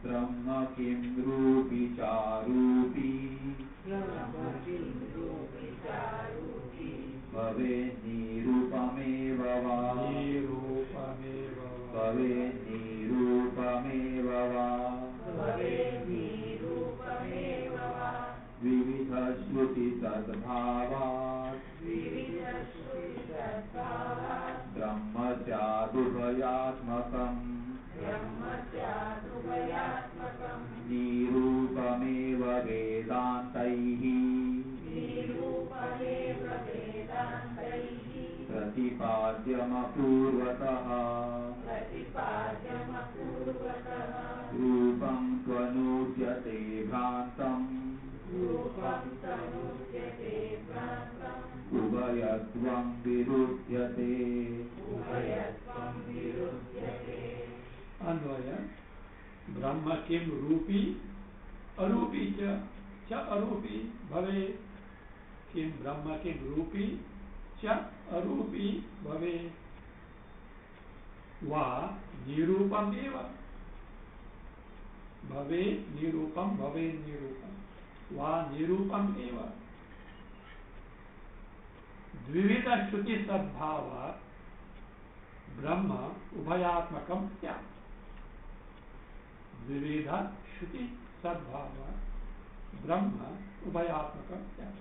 ब्रह्म किं रूपी चारूपी भवे निरूपमेव वा भवे निरूपमेव वा विविध श्रुति सद्भावात् ब्रह्म स्यादुभयात्मकम् निरूपमेव वेदान्तैः प्रतिपाद्यमपूर्वतः रूपं त्वनूद्यते भ्रान्तम् उभयत्वं विरुध्यते अन्वय ब्रह्म किम रूपी अरूपी च अरूपी भवे किम ब्रह्म किम रूपी च अरूपी भवे वा निरूपम एव भवे निरूपम भवे निरूपम वा निरूपम एव द्विविध श्रुति सद्भावात् ब्रह्म उभयात्मकं स्यात् द्विविध श्रुति सद्भावात् ब्रह्म उभयात्मकं स्यात्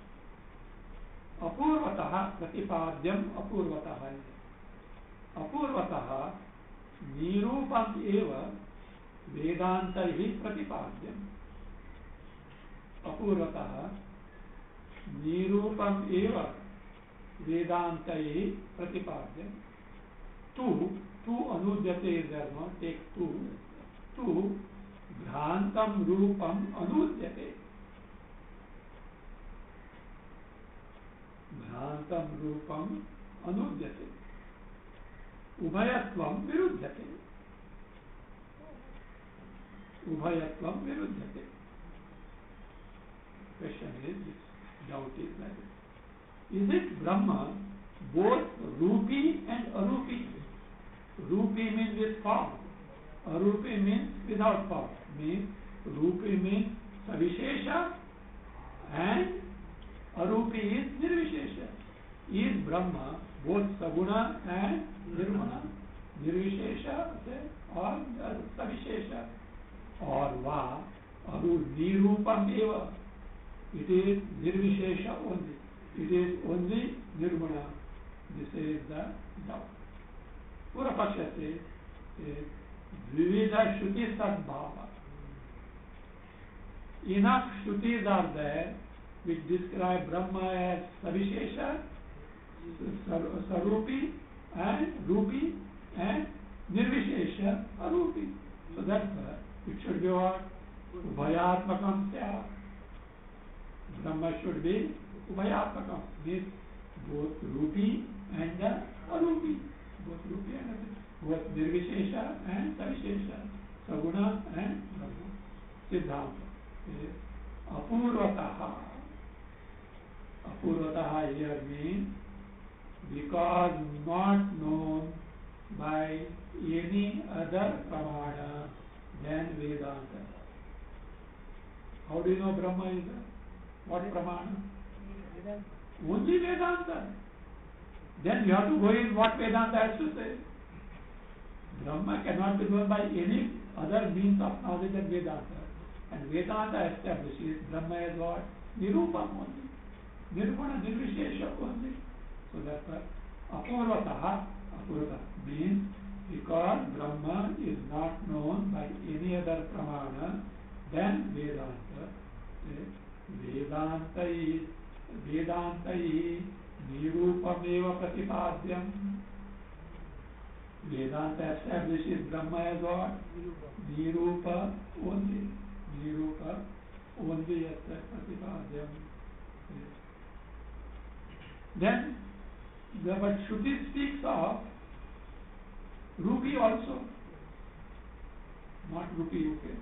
अपूर्वतः प्रतिपाद्यम अपूर्वतः अपूर्वतः निरूपम एव वेदान्तैः प्रतिपाद्यम अपूर्वतः निरूपम एव वेदान्तैः प्रतिपाद्यम तू अनुद्यते धर्म टेक तू भ्रांतम रूपम अनुद्यते भ्रांतम रूपम अनुद्यते उभयत्वं विरुध्यते उभयत्वं विरुध्यते question is this doubt is like this. Is it Brahma both Rupi and Arupi? Rupi means with form, Arupi means without form. Means Rupi means Savishesha and Arupi is Nirvishesha. Is Brahma both Saguna and Nirguna? Nirvishesha or Savishesha? Or Va Aru Nirupam eva? It is Nirvishesha only. It is only Nirguna. This is the doubt. Purapaksha says Dvivida Shruti Sadbhava. Enough Shrutis are there which describe Brahma as Savishesha, Sarupi and Rupi and Nirvishesha Arupi. So that's why it should be what? Ubhayatmakam Sya. Brahma should be Ubhayatmakam. Means both Rupi and Arupi. Both Rupi and Arupi. Both Nirvishesha and Savishesha. Saguna and Brahma. Siddhanta. Apurvataha. Apurvataha here means because not known by any other pramana than Vedanta. How do you know Brahma is there? What pramana? Only Vedanta. Then you have to go in what Vedanta has to say. Brahma cannot be known by any other means of knowledge than Vedanta. And Vedanta establishes Brahma as what? Nirupam only. Nirguna, Nirvishesha only. So that's why Apurvataha, Apurvataha means because Brahma is not known by any other pramana than Vedanta. Vedantai Nirupameva Pratipadyam. Vedanta establishes Brahma as what? Nirupa only. Nirupa only as Pratipadyam. Then but Shruti speaks of Rupi also. Not Rupi, okay?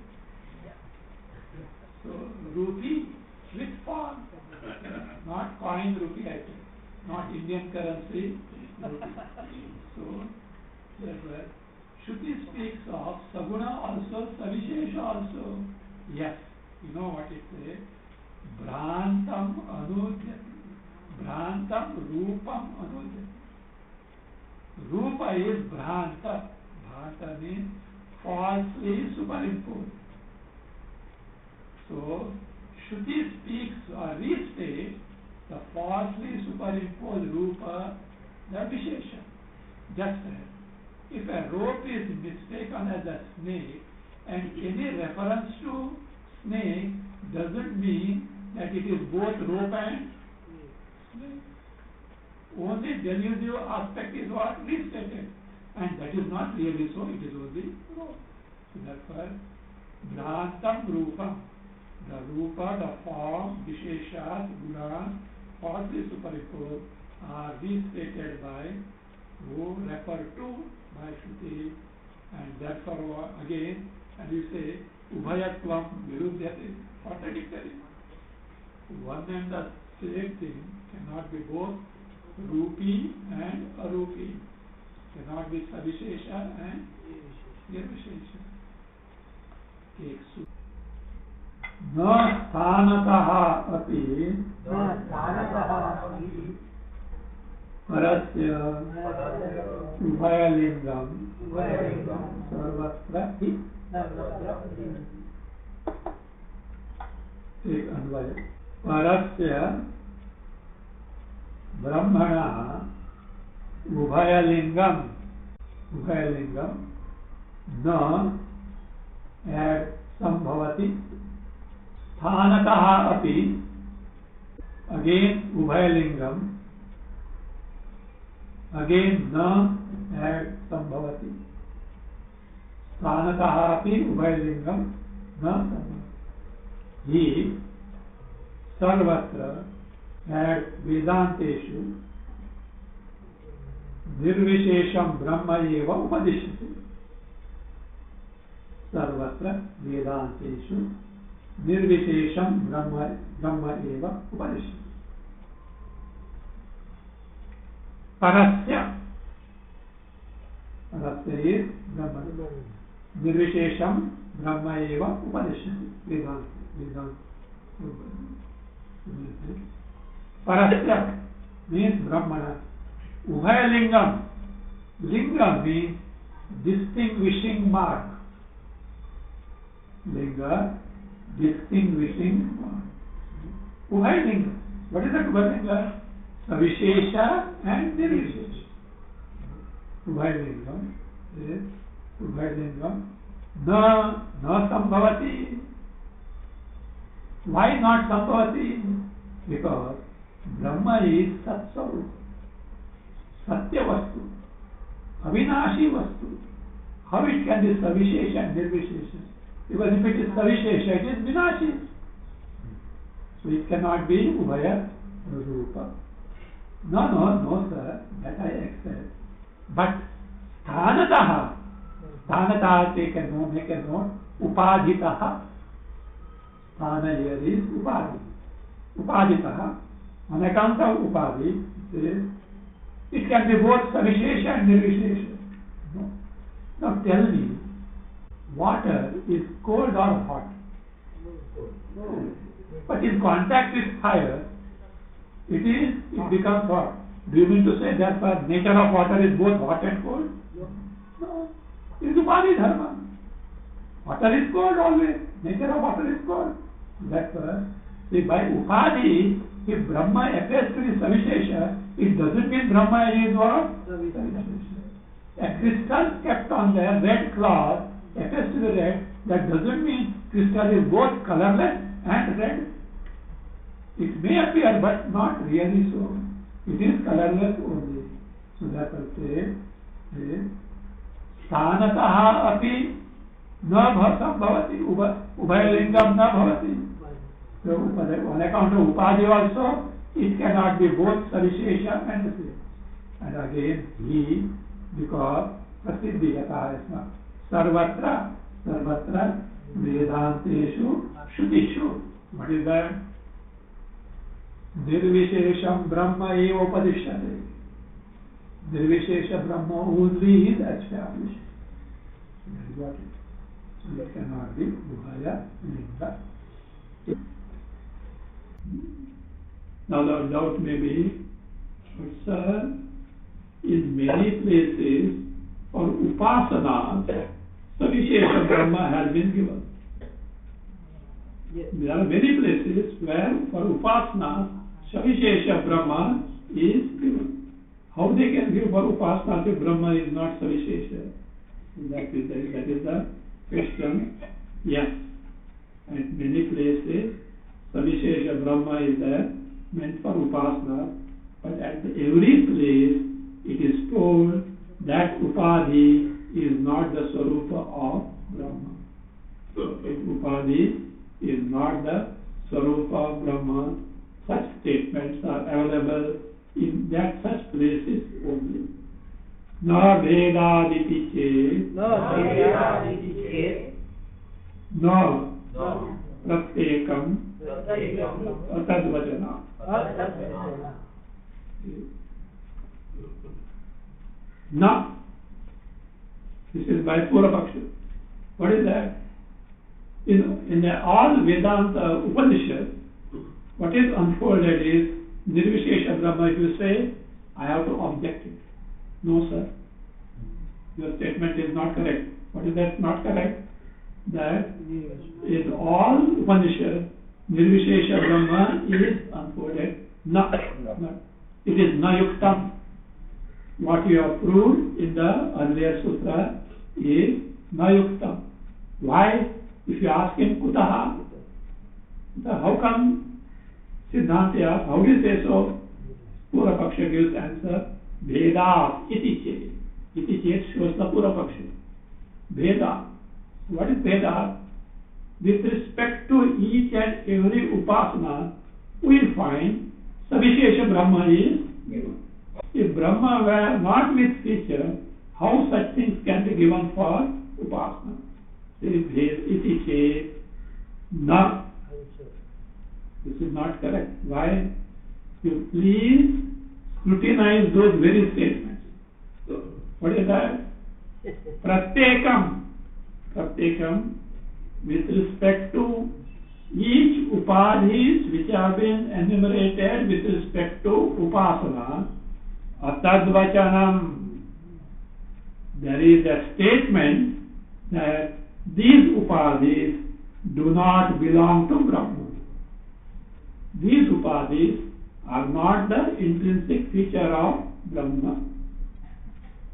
So Rupi with form. Not coin Rupi, I think. Not Indian currency Rupi. So that's why Shruti speaks of Saguna also, Savishesha also. Yes, you know what it says? Bhrantam Anudhyati. Bhrantam Rupam Anudhyati. Rupa is Bhranta. Bhranta means falsely superimposed. So, Shruti speaks or restates the falsely superimposed Rupa, the Vishesha. Just as if a rope is mistaken as a snake and any reference to snake doesn't mean that it is both rope and snake. Only delusive aspect is what restated, and that is not really so, it is only rope. So therefore, Bhrantam Rupam, the Rupa, the form, Visheshas, Gunas, falsely superimposed, are restated by who refer to by Shruti, and therefore again, and you say Ubhayatvam Virudhyate, contradictory. One and the same thing cannot be both Rupi and Arupi, cannot be Savishesha and Nirvishesha. Take su. Na sthanataha api Parasya Ubhayalingam Sarvatra hi. एक अन्वय परस्य ब्रह्मणः उभयलिंगम न संभवति स्थानतः अपि again उभयलिंगम again न संभवति स्थानतः अपि उभयलिंगम न संभवति ही सर्वत्र वेदांतेषु निर्विशेषम ब्रह्म एव उपदिश्यते सर्वत्र वेदांतेषु निर्विशेषम ब्रह्म एव उपदिश्यते परस्य ब्रह्म निर्विशेषम ब्रह्म एव उपदिश्यते वेदांत Parasya means Brahmana. Ubhayalingam. Linga means distinguishing mark. Linga, distinguishing mark. Ubhayalinga. What is that Ubhayalinga? Savishesha and Nirvishesha. Ubhayalingam is Ubhayalingam. Na sambhavati. Why not sambhavati? Because Brahma is Sat-Swarup, Satya Vastu, Avinashi Vastu. How it can be Savishesha and Nirvishesha? Because if it is Savishesha, it is Vinashi. So it cannot be Ubhaya Rupa. No, sir, that I accept. But Sthanataha, take a note, make a note, Upadhitaha. Sthana here is Upadhi. Upadhitaha. On account of Upadhi, it can be both Savishesha and Nirvishesha. No. Now tell me, water is cold or hot? No. But in contact with fire, it becomes hot. Do you mean to say therefore nature of water is both hot and cold? No. It is Upadhi Dharma. Water is cold always. Nature of water is cold. Therefore, see, by Upadhi, if Brahma appears to be Savishesha, it doesn't mean Brahma is what? Savishesha. A crystal kept on the red cloth appears to be red, that doesn't mean crystal is both colorless and red. It may appear, but not really so. It is colorless only. So therefore say, Sthanataha api na sambhavati, ubhayalingam na bhavati. So on account of Upadhi also, it cannot be both Savishesha and the same. And again, he, because Prasiddhi yata isma, sarvatra vedanteshu shrutishu. What is that? Nirvishesham Brahma eva upadishyate. Nirvishesha Brahma only is established. Got it. So that cannot be Ubhaya Linga. Now the doubt may be, but sir, in many places for Upasana, Savishesha Brahma has been given. Yes. There are many places where for Upasana, Savishesha Brahma is given. How they can give for Upasana if Brahma is not Savishesha? That is the question. Yes. At many places, Savishesha Brahma is there, meant for Upasana, but at every place it is told that Upadhi is not the Swarupa of Brahma. So, if Upadhi is not the Swarupa of Brahma, such statements are available in that such places only. Na Vedaditi Chet, Na Pratyekam Atadvajana. Na. This is by Purapaksha. What is that? In all Vedanta Upanishads, what is unfolded is Nirvishesha Brahma. If you say, I have to object it. No, sir. Your statement is not correct. What is that not correct? That in all Upanishads, Nirvishesha Brahma is unfolded. Na. It is na yuktam. What you have proved in the earlier sutra is na yuktam. Why? If you ask him kutaha, how come Siddhanta asks, how do you say so? Purapaksha gives answer, Veda iti chet. Iti chet shows the Purapaksha. Veda. What is Veda? With respect to each and every upasana, we find Savishesha Brahma is given. If Brahma were not with feature, how such things can be given for upasana? Iti chet na. This is not correct. Why? You please scrutinize those very statements. So, what is that? Pratyekam. Pratyekam, with respect to each upadhis which have been enumerated with respect to upasana, atadvachanam. There is a statement that these upadhis do not belong to Brahma. These upadhis are not the intrinsic feature of Brahma.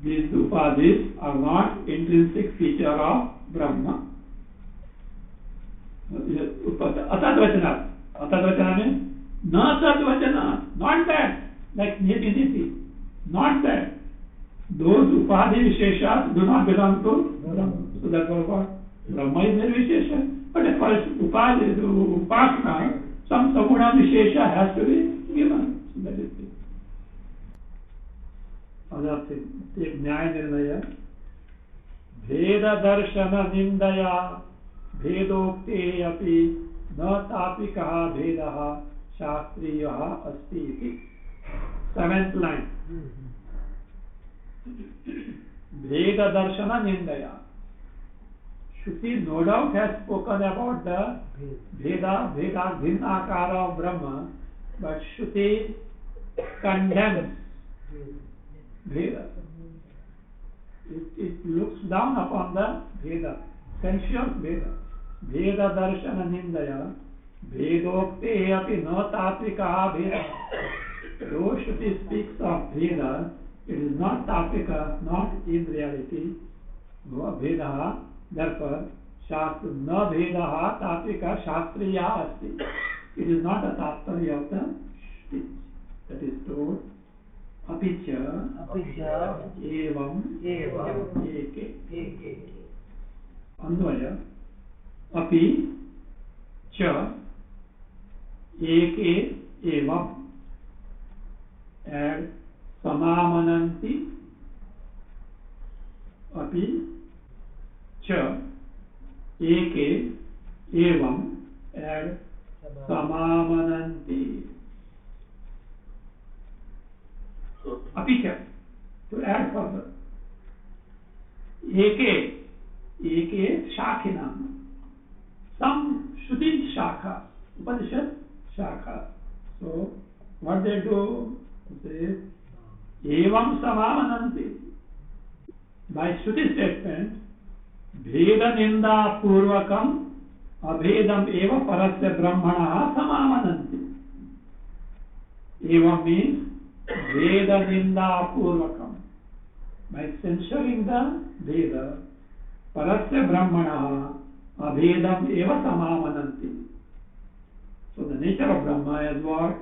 These upadhis are not intrinsic feature of Brahma. Atadvachana. Atadvachana means na atadvachana. Not that. Like niti niti. Not that. Those upadhi visheshas do not belong to Brahma. So therefore what? Brahma is nirvishesha. But as far as upadhi, upasana, some saguna vishesha has to be given. So that is it. Other thing, take Nyaya Nirnaya. Veda darshana nindaya भेदोक्ते अपि न तापिकः भेदः शास्त्रीयः अस्ति इति. 7th line. Veda darshana nindaya. Shruti no doubt has spoken about the Veda bhinnakara of Brahma, but Shruti condemns Veda. It looks down upon the Veda, sensuous Veda. Veda darshana nindaya vedokte api na tatvika Veda. Though Shruti speaks of Veda, it is not tatvika, not in reality. No Veda, therefore Shastra na Veda tatvika shastriya asti. It is not a tattva of the speech. That is told apicha evam eke. Anvaya api cha eke evam. Add samamananti api cha eke evam. Add samamananti. Apicha, to add further. Eke, eke Shakhinam. Some Shruti Shakha, Upanishad Shakha. So, what they do? They Evam Samamananti. By Shruti statement, Veda Ninda Purvakam Abhedam Eva Parasya Brahmana Samamananti. Evam means Veda Ninda Purvakam. By censuring the Veda, Parasya Brahmana Abhedam Eva Samamananti. So the nature of Brahma is what?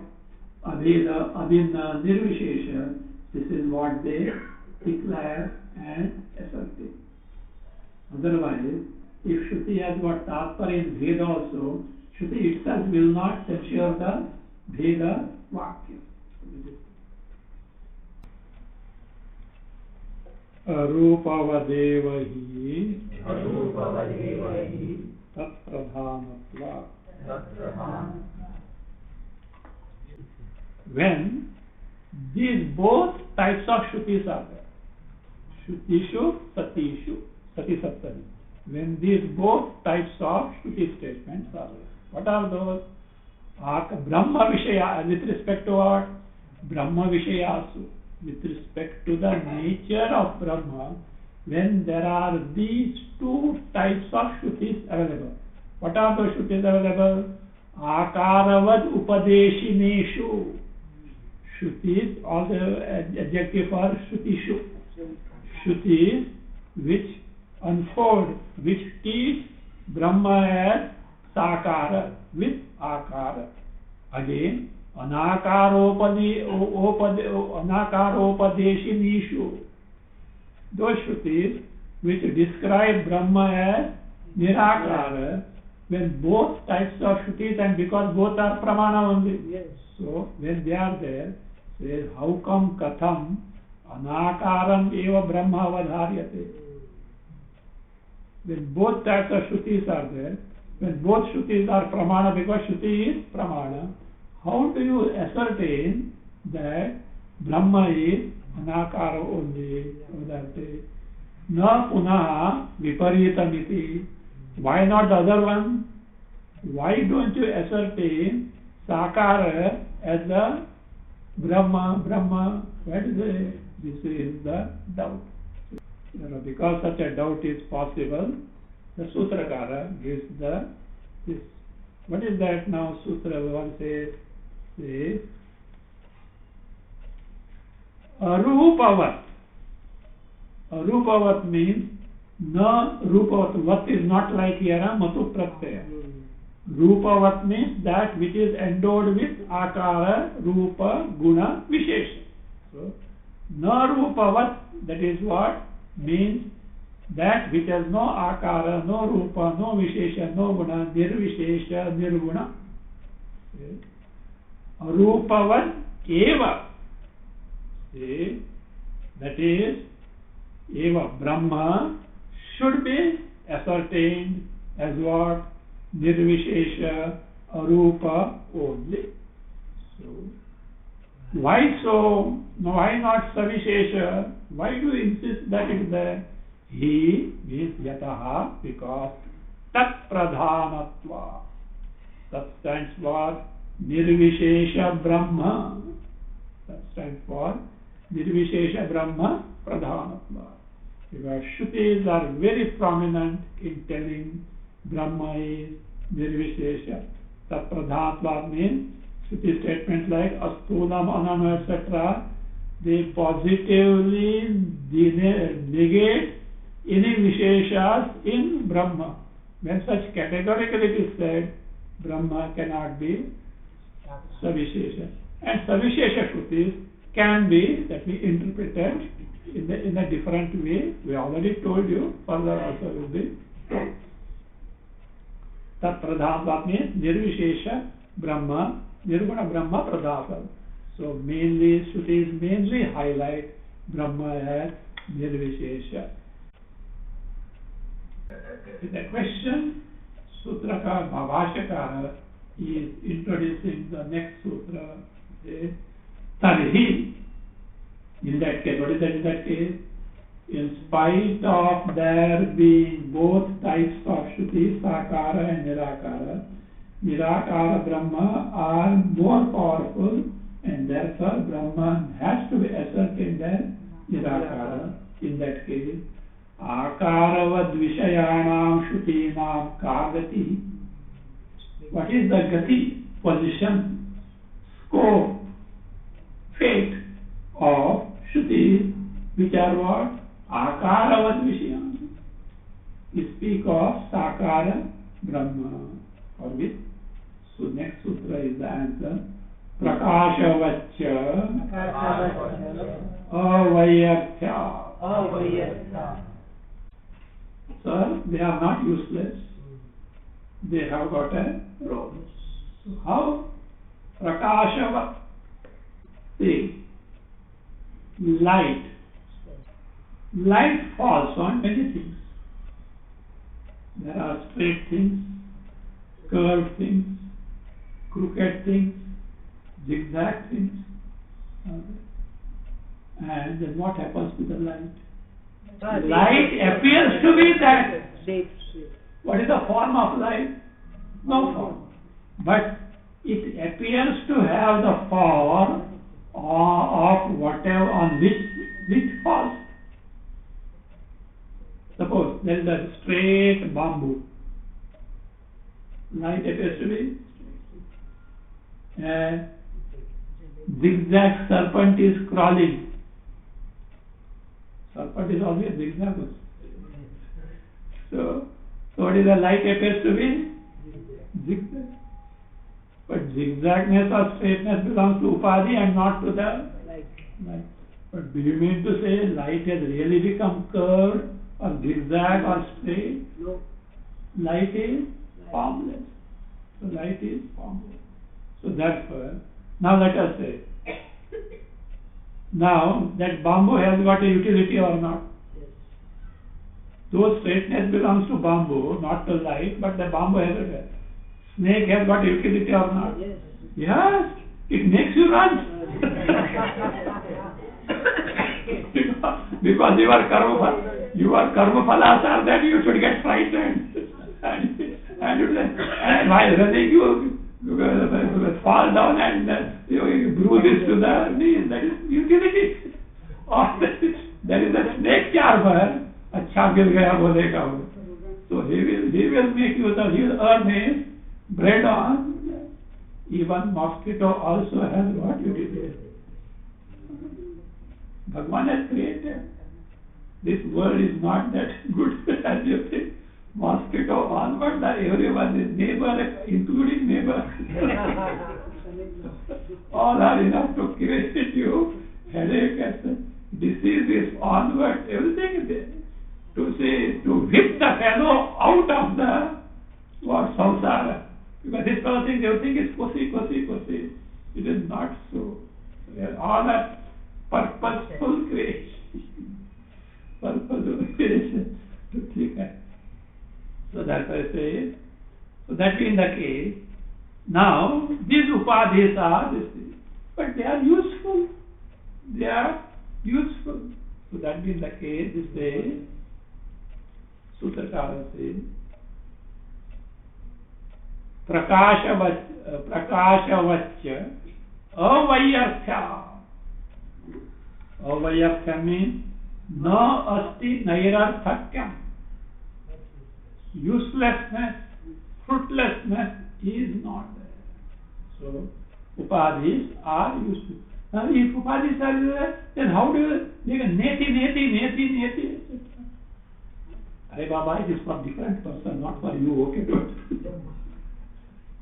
Abheda, Abhinna, Nirvishesha. This is what they declare and assert. Otherwise, if Shruti has got Tatparya in Veda also, Shruti itself will not censure the Veda Vakya. Arupavadevahi Tatpradhanatva. When these both types of Shrutis are there, Shrutishu, Satishu, Sati Saptari. When these both types of Shruti statements are there, what are those? Brahma Vishaya, with respect to what? Brahma Vishayasu, with respect to the nature of Brahma, when there are these two types of Shrutis available. What are those Shrutis available? Akaravad Upadeshineshu. Shrutis, all the adjective for Shrutishu. Shrutis which unfold, which teach Brahma as Sakara with Akara. Again, Anakaropadeshinishu. Those Shrutis which describe Brahma as Nirakara, when both types of Shrutis, and because both are Pramana only. Yes. So, when they are there, says, how come Katham Anakaram eva Brahma vadharyate? When both types of Shrutis are there, when both Shrutis are Pramana, because Shruti is Pramana, how do you ascertain that Brahma is Anakara only? Na punaha viparitamiti. Why not the other one? Why don't you ascertain Sakara as the Brahma? What is it? This is the doubt. Because such a doubt is possible, the Sutrakara gives this. What is that now? Sutra one says Arupavat. Arupavat means na rupavat. Vat is not like here, matu pratyaya. Rupavat means that which is endowed with akara, rupa, guna, vishesha. So, na rupavat, that is what means that which has no akara, no rupa, no vishesha, no guna, nirvishesha, nirguna. Rupavat eva. See, that is eva. Brahma should be ascertained as what? Nirvishesha, arupa only. So, why so? Why not savishesha? Why do you insist that it is there? He means yataha, because tat pradhanatva. That stands for nirvishesha brahma. That stands for nirvishesha brahma pradhanatva. Because Shrutis are very prominent in telling Brahma is nirvishesha. Tat pradhanatva means Shruti statements like astulam, anam, etc. They positively negate any visheshas in Brahma. When such categorically it is said, Brahma cannot be savishesha. And savishesha Shrutis can be, that we interpreted in a different way. We already told you, further also will be told. Tat pradhanatva means nirvishesha Brahma, nirguna Brahma pradhanatva. So mainly Shrutis mainly highlight Brahma as nirvishesha. In the question, Sutraka Bhavashakara is introducing the next sutra. Tarhi. In that case, what is that in that case? In spite of there being both types of Shruti, Sakara and Nirakara, Nirakara Brahma are more powerful, and therefore Brahman has to be ascertained as Nirakara. In that case, Akaravad Vishayanam Shrutinam Kagati. What is the Gati? Position, scope, fate of Shruti, which are what? Akaravad Vishayam. We speak of Sakara Brahma, for which so next sutra is the answer. Prakashavaccha Avayartha. So they are not useless. They have got a role. So how? Prakashavat. See, light. Light falls on many things. There are straight things, curved things, crooked things, zigzag things. And then what happens to the light? Light appears to be that. What is the form of light? No form. But it appears to have the form of whatever on which falls. Suppose there is a straight bamboo. Light appears to be. A zigzag serpent is crawling. Serpent is always zigzag. So what is the light appears to be? Zigzag. But zigzagness or straightness belongs to Upadhi and not to the light. But do you mean to say light has really become curved or zigzag or straight? No. Light is formless. So light is formless. So therefore, now let us say, now that bamboo has got a utility or not? Yes. Though straightness belongs to bamboo, not to light, but the bamboo has a snake has got a utility or not? Yes. Yes, it makes you run. Because your karma phalas are that you should get frightened. and while running you fall down and you bruises to the knees. That is utility. Or there is a snake charmer. अच्छा गिर गया बोलेगा वो. So he will make you he will earn his bread on. Even mosquito also has what utility. Bhagwan has created. This world is not that good as you think. Mosquito onward, everyone is neighbor, including neighbor. All are enough to create you headache and diseases onward, everything is there. To whip the fellow out of the samsara. Because this fellow thinks everything is kosi. It is not so. All are purposeful creation. Purposeful creation to think. So that's why I say, so that being the case, now these upadhis are this thing, but they are useful. They are useful. So that being the case, this way, Sutrakara says, Prakashavaccha avayartha. Avayartha means na asti nairarthakyam. Uselessness, fruitlessness is not there. So, upadhis are useful. Now, if upadhis are there, then how do you neti? Hey Baba, it is for different person, not for you, okay?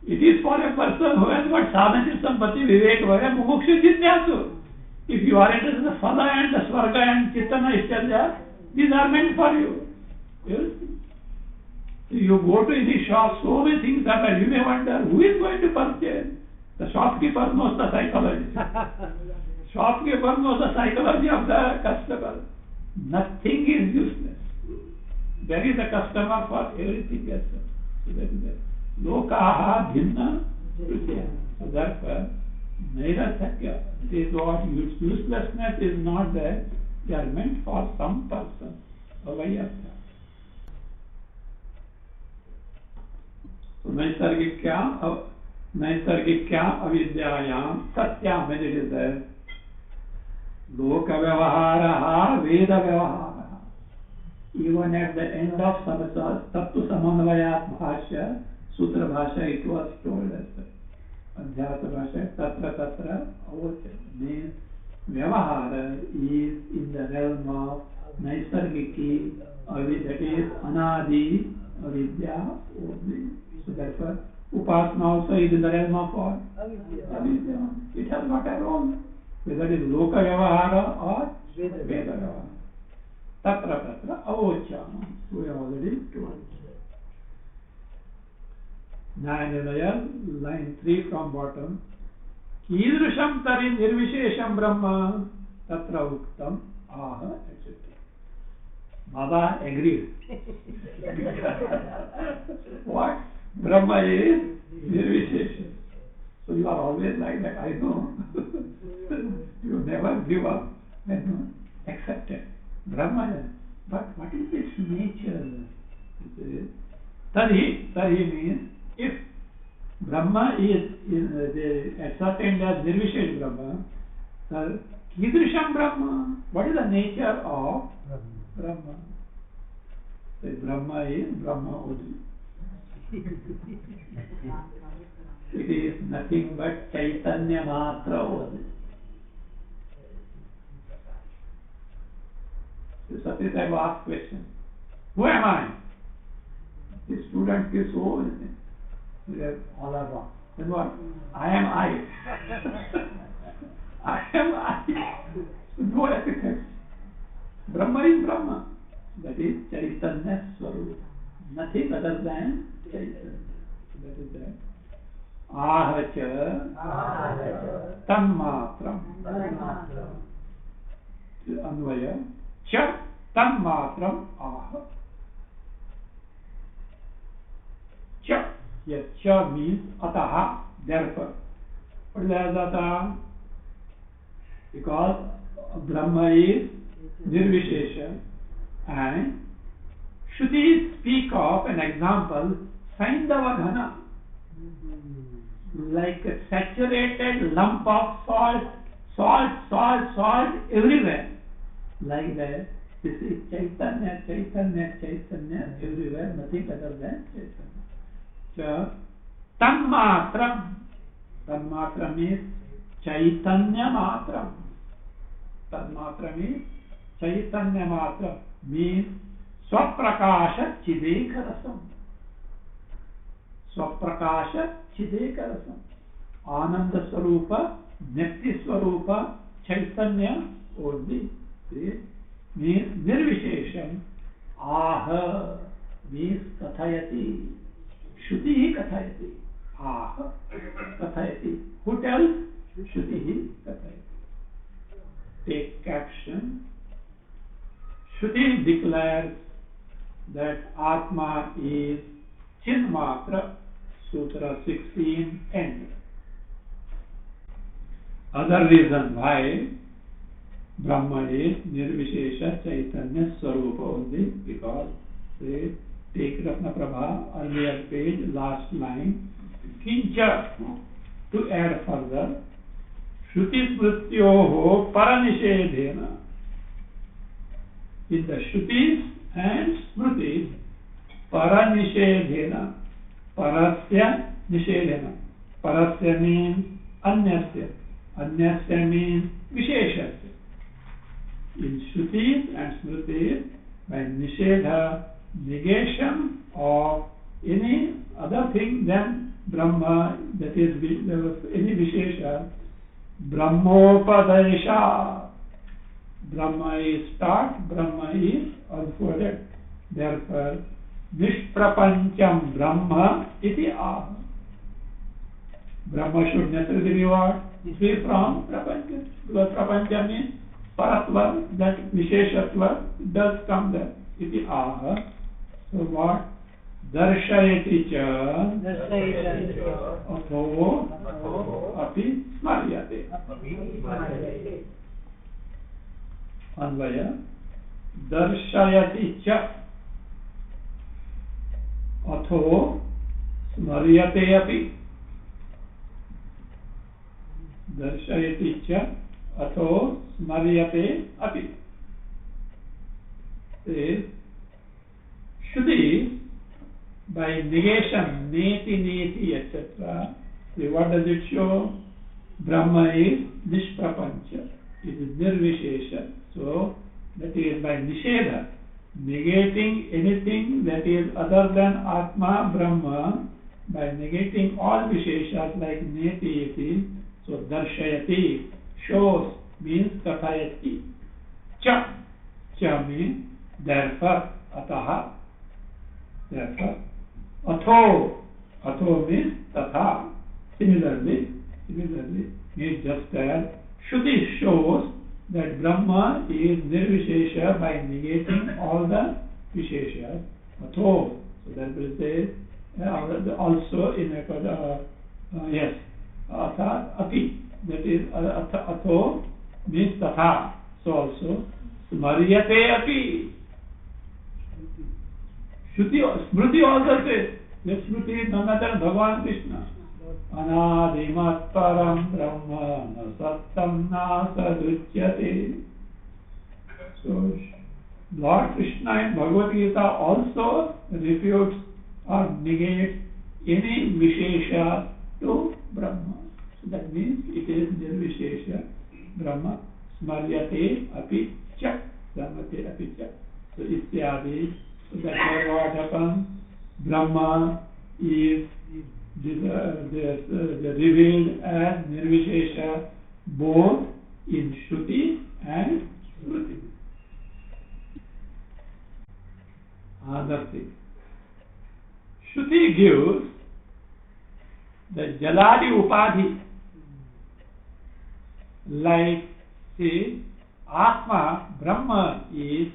It is for a person who has got sadhana, sampati, vivek, mumukshu, jitnyasu. If you are interested in the phala and the swarga and chitana, ishcharya, these are meant for you. Yes? You go to any shop, so many things happen. You may wonder, who is going to purchase? The shopkeeper knows the psychology. Shopkeeper knows the psychology of the customer. Nothing is useless. There is a customer for everything else. So that is it. Lokaha bhinna. So therefore, nairasakya. It is what uselessness is not there. They are meant for some person. वही अर्थ है. तो नैसर्गिक्या अविद्यायां सत्याम it is there. लोक व्यवहारः वेद व्यवहारः. Even at the end of तत्व समन्वयात् भाष्य सूत्र भाषा it was told as अध्यास भाषा तत्र अवोचन means व्यवहार is in the realm of नैसर्गिकी that is anadi avidya only. So therefore upasana also is in the realm of what? Avidya. It has got a role, whether it is loka vyavahara or veda vyavahara. Tatra avocana. We have already told. Nyanilaya, line 3 from bottom. Kidrusham tari nirvishesham brahma tatra uktam aha, etc. Baba agreed. What? Brahma is nirvishesha. So you are always like that, I know. You never give up and accept it. Brahma is, but what is its nature? Tari means if Brahma is ascertained as nirvishesh Brahma, Kidrisham Brahma, what is the nature of Brahma? So Brahma is Brahma only. It is nothing but Chaitanya Matra only. So Satish, I have asked question. Who am I? The student is so we are all are wrong. Then what? I am I. I am I. So no epithets. Brahma is Brahma. That is Chaitanya Swarup. Nothing other than Chaitanya. That is that. Ahacha Tanmatram. Anvaya Cha Tanmatram Aha. Cha. Yes, Cha means Ataha, therefore. What is Ataha? Because Brahma is Nirvishesha and Shruti speak of an example, Saindava Ghana, like a saturated lump of salt everywhere. Like that, this is Chaitanya everywhere, nothing other than Chaitanya. Tanmatram. Tanmatram is Chaitanya Matram. Tanmatram is Chaitanya Matram means Swaprakasha Chideka Rasam. Swaprakasha Chideka Rasam. Ananda Swarupa, Nitya Swarupa, Chaitanya only. Means Nirvishesham. Aha means Kathayati. Shruti kathayati. Ah, kathayati. Who tells? Shruti kathayati. Take caption. Shruti declares that Atma is Chinmatra. Sutra 16 end. Other reason why Brahma is Nirvishesha Chaitanya Swarupa only because they take Ratna Prabha, earlier page, last line. Kincha, to add further, Shruti Smrityoho Paranishedhena. In the Shrutis and Smritis, Paranishedhena. Parasya Nishedhena. Parasya means Anyasya. Anyasya means Visheshasya. In Shrutis and Smritis, by Nishedha, negation of any other thing than Brahma, that is any Vishesha, Brahmopadesha. Brahma is start, Brahma is unfolded. Therefore, Nishprapancham Brahma iti ah. Brahma should necessarily be what? Free from Prapancha. Because Prapancha means Paratva, that Visheshatva does come there. Iti ah. So what? Darshayati cha atho api smaryate. अन्वय दर्शयति च अथो स्मर्यते अपि दर्शयति च अथो स्मर्यते अपि Shruti by negation neti neti etc. See, what does it show? Brahma is nishprapancha, it is nirvishesha. So that is by nishedha, negating anything that is other than Atma Brahma, by negating all visheshas like neti iti. So darshayati, shows, means kathayati. Cha means therefore, ataha, therefore. Atho means tatha. Similarly, means just as Shruti shows that Brahma is nirvishesha by negating all the visheshas. Atho. So that will say also in a yes, atha api. That is atho means tatha. So also Smaryate api. Shruti, Smriti also says, that Smriti is none other than Bhagavan Krishna. Anadimat param brahma na sattam na saduchyate. So, Lord Krishna in Bhagavad Gita also refutes or negates any Vishesha to Brahma. So that means it is Nirvishesha Brahma. Smaryate api cha. Smaryate api cha. So, ityadi. So that's what happens. Brahma is revealed as Nirvishesha both in Shruti and Smriti. Another thing. Shruti gives the Jaladi Upadhi, like, see, Atma, Brahma is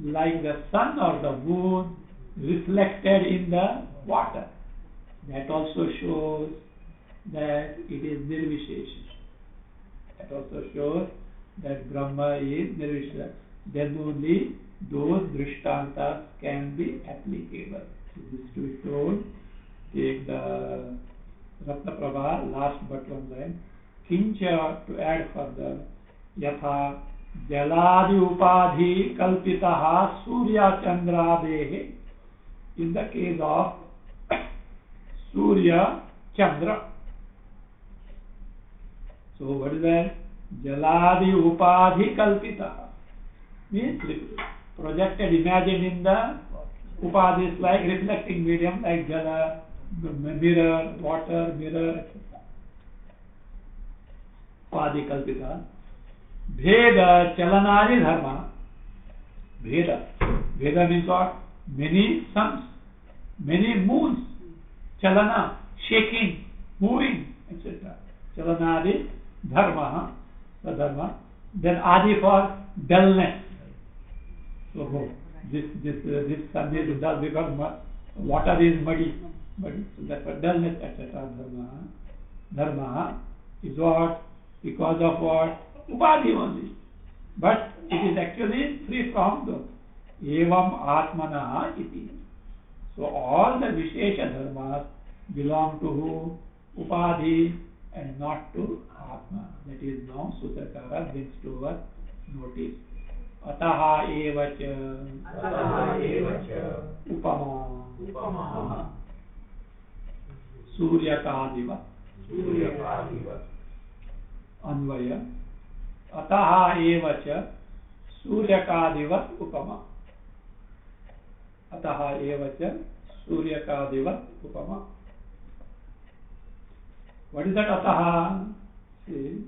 like the sun or the moon reflected in the water. That also shows that it is Nirvishesha. That also shows that Brahma is Nirvishesha. Then only those Drishtantas can be applicable. So this to be told, take the Ratna Prabha, last but one line. Kincha, to add further, Yatha Jaladi Upadhi Kalpitaha Surya Chandra Dehe. In the case of Surya Chandra. So what is that? Jaladi Upadhi Kalpitaha means projected, imagined in the Upadhis like reflecting medium like Jala, mirror, water, mirror, etc. Upadhi Kalpitaha. Veda Chalanadi Dharma. Veda means what? Many suns, many moons. Chalana, shaking, moving, etc. Chalanadi Dharma. The Dharma. Then Adi for dullness. So this sun is dull because water is muddy. So therefore dullness, etc. Dharma is what? Because of what? Upadhi only. But it is actually free from those. Evam Atmana iti. So all the Vishesha Dharmas belong to who? Upadhi and not to Atma. That is now Sutrakara brings to our notice. Ataha evacha upama Suryakadiva Anvaya Ataha evacha Suryakadiva upama. Ataha evacha Suryakadiva upama. What is that Ataha? See,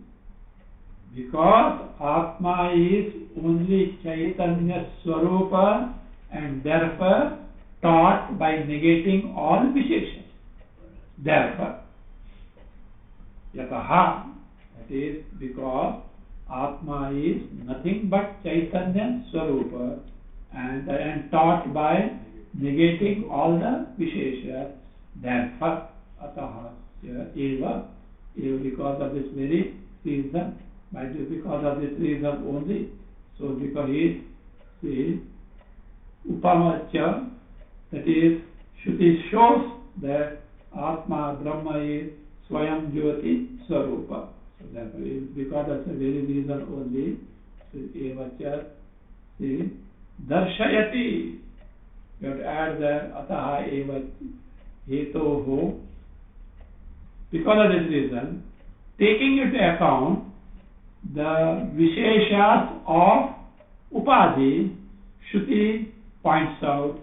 because Atma is only Chaitanya Swarupa and therefore taught by negating all Visheshas. Therefore, Yataha, that is because Atma is nothing but Chaitanya Swarupa and taught by negating all the Visheshas. Therefore, Ataha eva, because of this very reason, because of this reason only, So because he is Upamacha, that is, Shruti shows that Atma Brahma is Swayam Jyoti Swarupa. So therefore, because that's the very reason only, so Evacha, see, Darshayati. You have to add there, Ataha Eva Hetoho. Because of this reason, taking into account the Visheshas of Upadhi, Shruti points out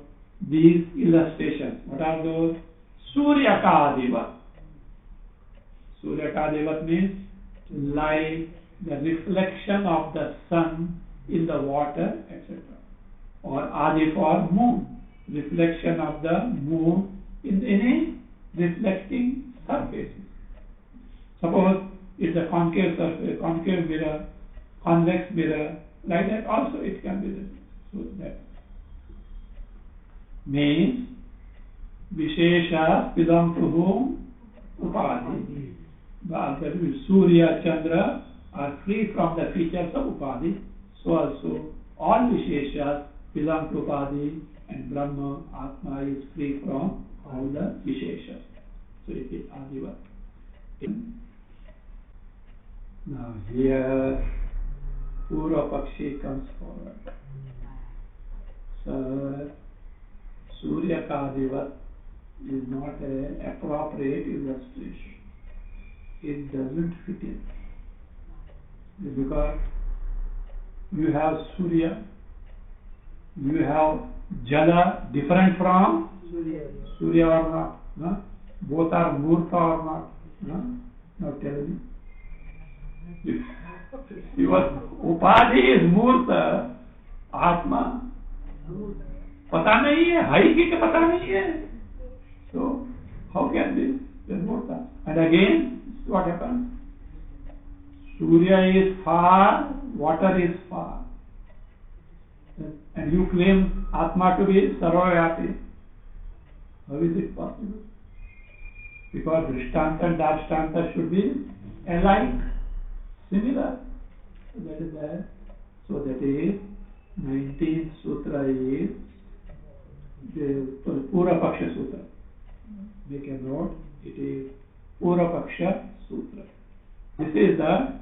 these illustrations. What are those? Suryakadivat. Suryakadivat means like the reflection of the sun in the water, etc. Or Adi for moon, reflection of the moon in any reflecting surface. Suppose it's a concave surface, concave mirror, convex mirror, like that also it can be written. So that means Vishesha belong to whom? Upadhi. The answer is Surya, Chandra are free from the features of Upadhi. So also all Visheshas belong to Upadhi, and Brahma, Atma is free from all the Visheshas. So it is Adivat. Now here Purva Pakshi comes forward. So Surya Kadivat is not an appropriate illustration. It doesn't fit in. Because you have Surya, you have Jala different from Surya or not? No? Both are Murta or not? No? Now tell me. Your Upadhi is Murta, Atma पता नहीं है कि पता नहीं है. So how can this be Murta? And again, what happens? Surya is far, water is far, and you claim Atma to be Sarvavyapi. How is it possible? Because Drishtanta and Dashtanta should be alike, similar. So that is that. So that is 19th Sutra is the Purva Paksha Sutra. Make a note, it is Purva Paksha Sutra. This is the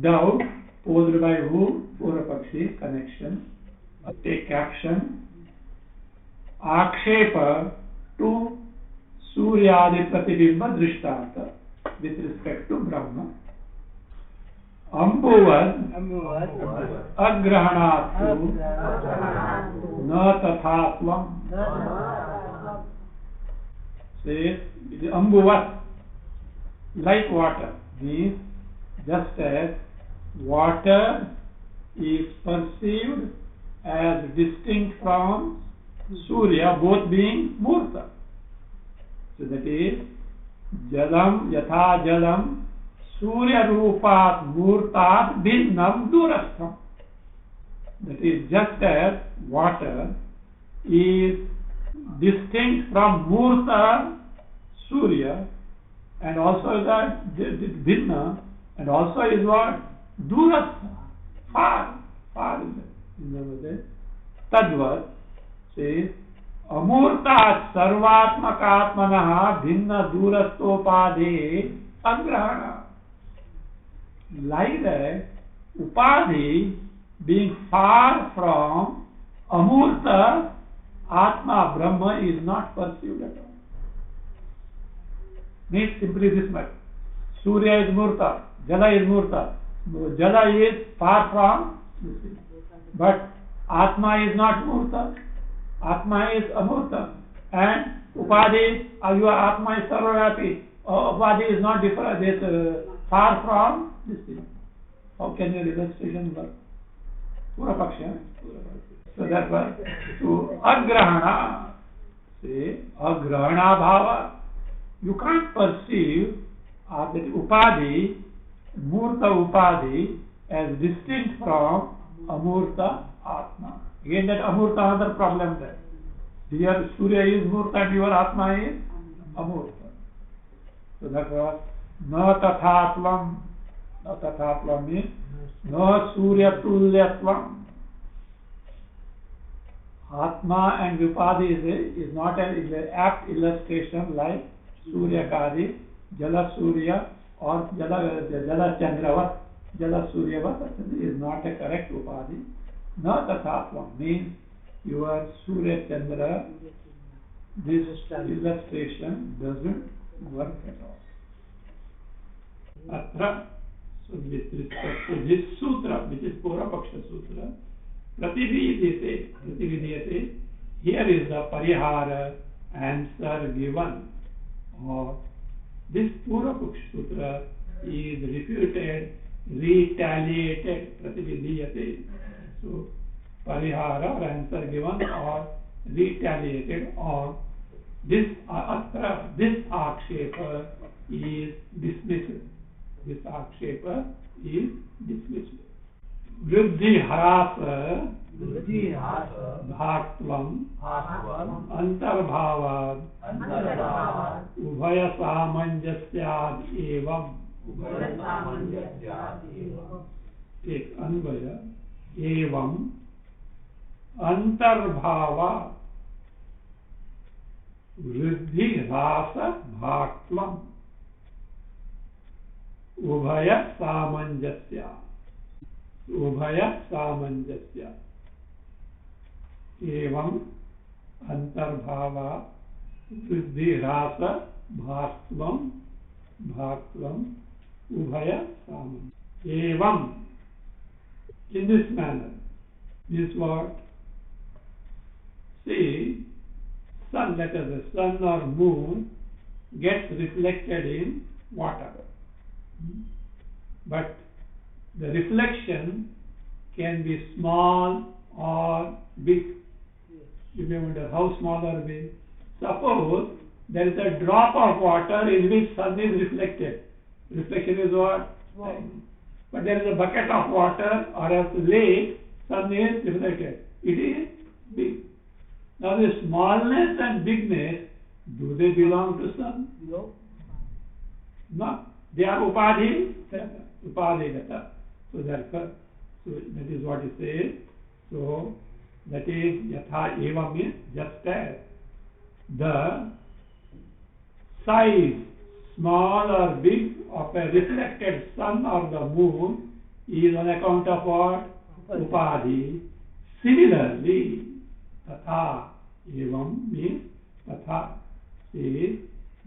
doubt posed by who? Purva Pakshi connection. Take caption. Akshepa to Suryadi Pratibimba Drishtanta with respect to Brahma. Ambuvad Agrahanatu Na Tathatvam. Says Ambuvat, like water, means just as water is perceived as distinct from Surya, both being Murta. So that is Jalam Yatha Jalam Surya Rupat Murtat Bhinnam Durastham. That is just as water is distinct from Murta Surya, and also the Bhinna, and also is what? Durastha, far is it. Tadvat says Amurtat Sarvatmakatmanaha Bhinna Durastopadhe Agrahana. Like that, Upadhi being far from Amurta, Atma, Brahma is not perceived at all. Means simply this much. Surya is Murta, Jala is Murta. Jala is far from this thing. But Atma is not Murta. Atma is Amurta. And Upadhi, your Atma is Sarvavyapi. Upadhi is not different, is far from this thing. How can your illustration work? Pura Paksha. So therefore, to Agrahana, say Agrahana Bhava, you can't perceive that Upadhi, Murta Upadhi, as distinct from Amurta Atma. Again, that Amurta, another problem there. Here Surya is Murta and your Atma is Amurta. So therefore, Na Tathatvam. Na Tathatvam means Na Surya Tulyatvam. Atma and Vipadhi is not an apt illustration like Suryakadi, Jala Surya or Jala Chandravat. Jala Suryavat is not a correct Upadhi. Na Tathatvam means your Surya Chandra, this illustration doesn't work at all. Atra, so with respect to this sutra, which is Purapaksha Sutra, Pratividiyate, here is the Parihara answer given, or this Purapaksha Sutra is refuted, retaliated, Pratividiyate. So, Parihara or answer given or retaliated, or this Atra, this Akshepa is dismissed. This Akshepa is dismissed. Vriddhi harasa bhaktvam antarbhavad ubhaya samanjasyad evam. एक अन्वय एवं अंतर्भावा वृद्धि ह्रास भाक्त्वम् उभय सामंजस्य एवं अंतर्भावा वृद्धि ह्रास भाक्त्वम् उभय सामंजस्य एवं. In this manner, this what? See, sun, let us say, sun or moon gets reflected in water. But the reflection can be small or big. You may wonder how small or big. Suppose there is a drop of water in which sun is reflected. Reflection is what? Small. But there is a bucket of water or a lake, sun is reflected. It is big. Now the smallness and bigness, do they belong to sun? No. No. They are upadhi gata. So therefore, so that is what it says. So that is yatha eva means just as the size, small or big, of a reflected sun or the moon is on account of what? Upadhi. Similarly, tatha evam means tatha is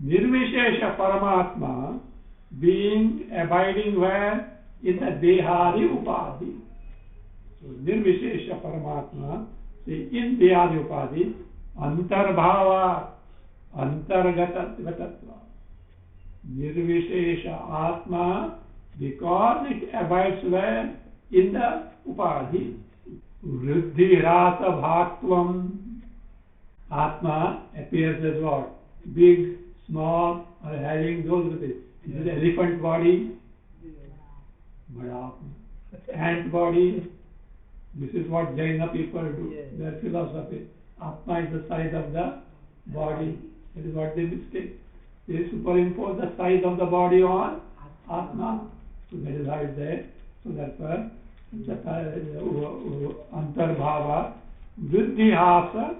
nirvishesha paramatma being abiding where? In the dehadi upadhi. So nirvishesha paramatma, see, in dehadi upadhi, antarbhava, antargatatva. Nirvishesha Atma, because it abides where? In the Upadhi. Vriddhi Rasa Bhaktvam. Atma appears as what? Big, small, or having those with it. This is elephant body, ant body. This is what Jaina people do, their philosophy. Atma is the size of the body. That is what they mistake. They superimpose the size of the body on Atma. So that is how it is there. So therefore, antarbhava, vriddhi rasa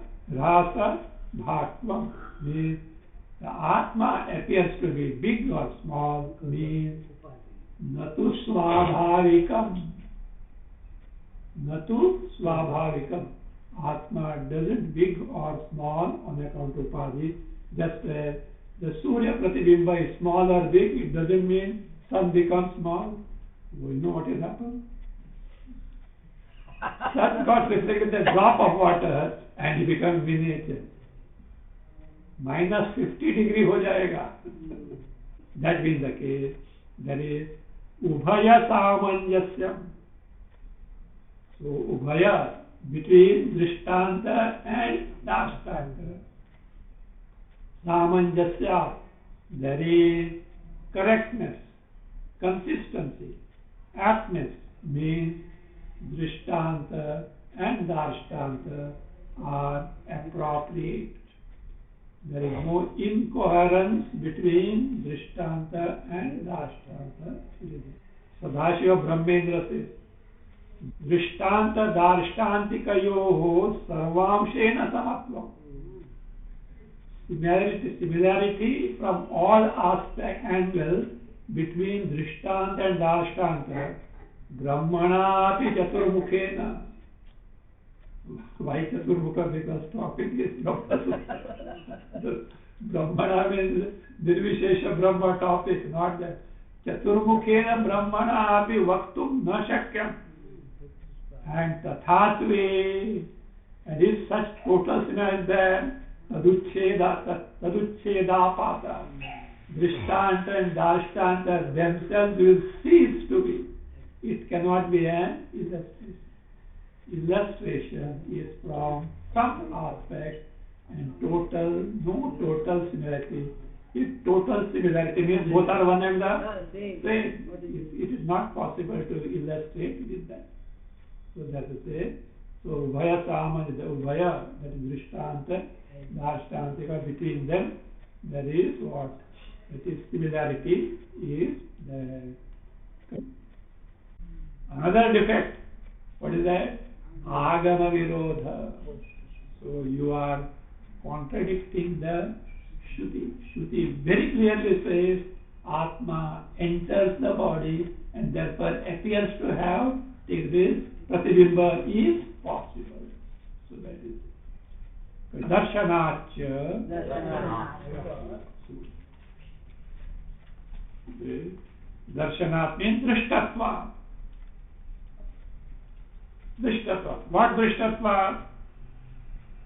bhaktvam means the Atma appears to be big or small, means natu swabhavikam. Atma doesn't big or small on account of upadhi. Just as the Surya Pratibimba is small or big, it doesn't mean sun becomes small. We know what has happened. Sun got reflected in a drop of water and he becomes miniature. Minus 50 degree ho jayega. That being the case, that is Ubhaya Samanjasyam. So Ubhaya, between Drishtanta and Dashtanta. Samanjasya, there is correctness, consistency. Aptness means Drishtanta and Dashtanta are appropriate. There is no incoherence between Drishtanta and Dashtanta. Sadashiva Brahmendra says, दृष्टांत दार्ष्टान्तिकयोः सर्वांशेन समत्वम्. Similarity from all aspect angles between Drishtanta and Dashtanta. Brahmanapi Chaturmukhena. Why Chaturmukha? Because topic is Brahma. Brahmana means Nirvishesha Brahma topic, not that. Chaturmukhena Brahmanapi Vaktum Na Shakyam. And Tathatve, and if such total sinner is there, Taduchedapata. Drishtanta and Dashtanta themselves will cease to be. It cannot be an illustration. Illustration is from some aspect and no total similarity. If total similarity means both are one and the same, it is not possible to illustrate with that. So that is it. So Ubhaya Sama is the Ubhaya, that is Drishtanta, Dashtantika, between them, there is what? That is similarity is there. Another defect, what is that? Agama Virodha. So you are contradicting the Shruti. Shruti very clearly says Atma enters the body and therefore appears to have this Pratibimba is possible. So that is it. Darshanachya. Darshanat means Drishtatva. Drishtatva. What Drishtatva?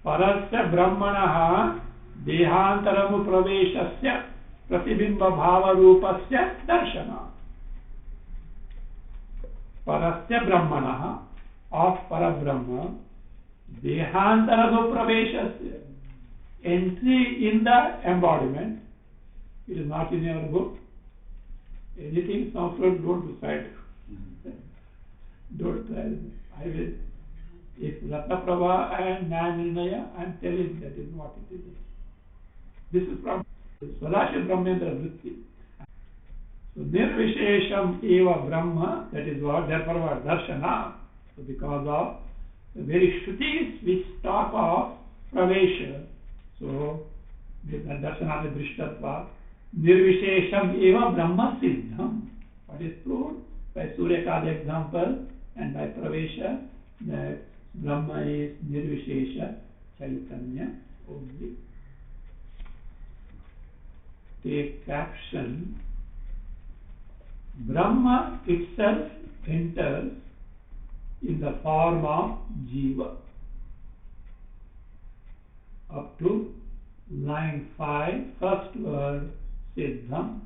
Parasya Brahmanaha Dehantaramu Praveshasya Pratibimba Bhava Rupasya Darshana. Parasya Brahmanaha, of Parabrahma, Dehantaramu Praveshasya, entry in the embodiment. It is not in your book. Anything Sanskrit, don't decide. Don't try. I will. If Ratnaprabha and Nirnaya, I am telling that is what it is. This is from Swadashiv Brahmendra Vritti. So Nirvishesham eva Brahma, that is what, therefore what? Darshana. So because of the very Shrutis which talk of Pravesha, so Darshana is Drishtatva. Nirvishesham eva Brahma Siddham. What is proved? By Suryakada example and by Pravesha, that Brahma is Nirvishesha Chaitanya only. Take caption. Brahma itself enters in the form of Jiva. Up to line 5, first word, Siddham.